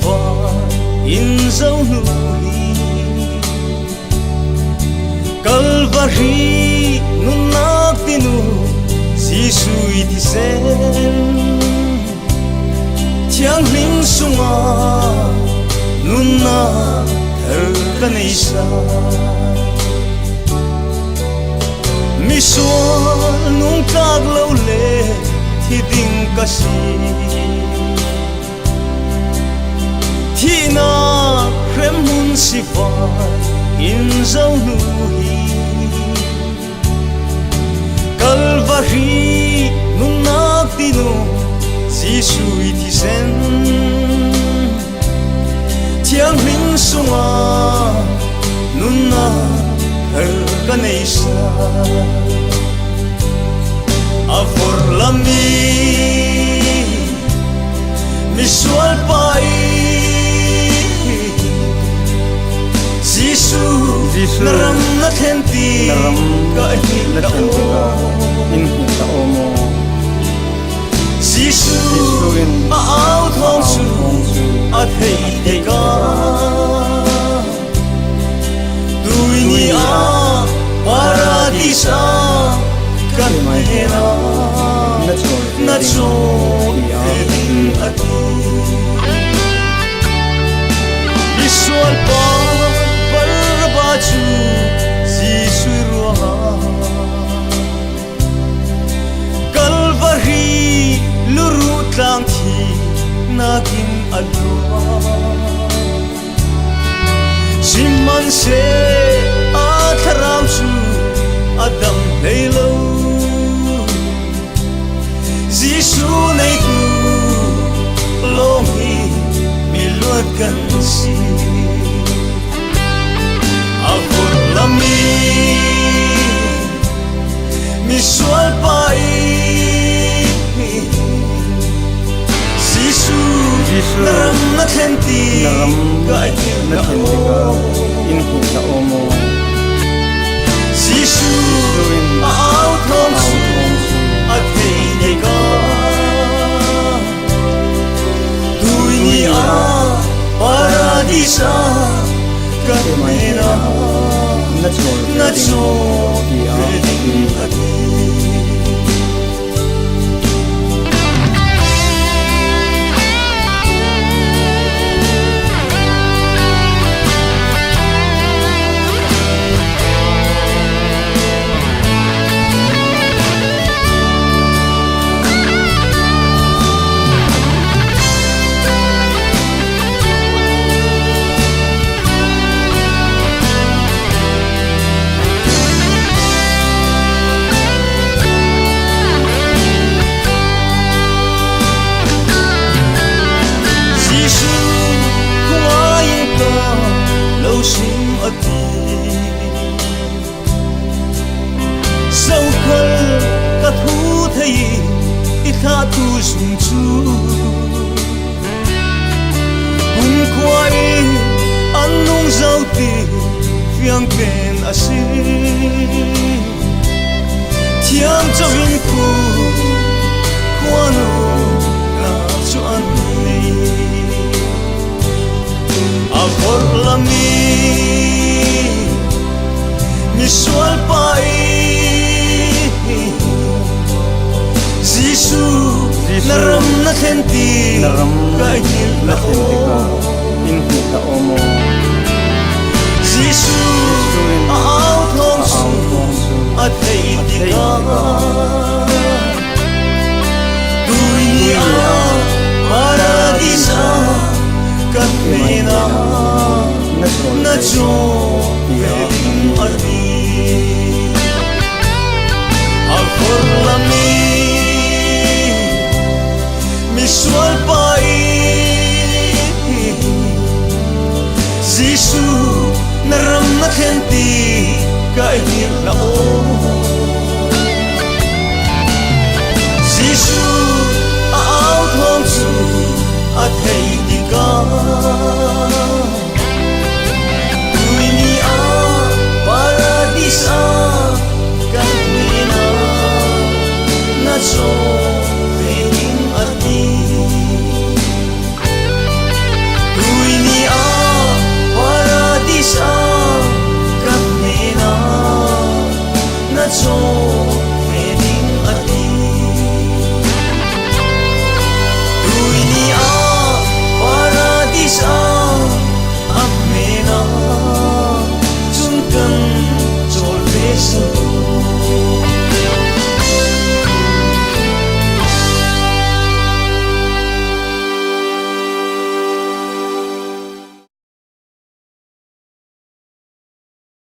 fa in zo nu hi Calvary nun nagtinu Jisu'i ti sen Thiang ling sunga nun na thar kanai sa Mi sual nung kag lo le thi ding kasi Thi na krem hun si vai in zo nu hi Calvary nun nagtinu Jisu'i ti sen Thiang ling sunga nun na thar kanai sa A for lami mi sual pai Jisu naram na thenti ka hin na in ta omo Jisu a au thong su a thei te ka Tui ni a paradisa kan mehera na cho in ati Visual pa barbaju Jisu ruha Calvary lurut lang thi naging alwa Siman se atharam su adam halo Jisu nei tu lohi miluat kan si Avur lami mi sual pai Jisu naram na thenti ka in ta omo Jisu a au thong su a thei te ka Tui ni a paradisa kan mehera na cho in ati Sau khal ka thu thei I tha tu sung chu Bung khoai an nung zau ti Phiang pen asi Thiam cho in ku Khoano na cho an nei A vor lami mi sual pai Jisu naram na thenti ka hin na in ta omo Jisu a au thong su a thei ti ka Tui ni a paradisa kan mehera na cho in ati Avur lami mi sual pai Jisu naram na thenti ka hin na o Jisu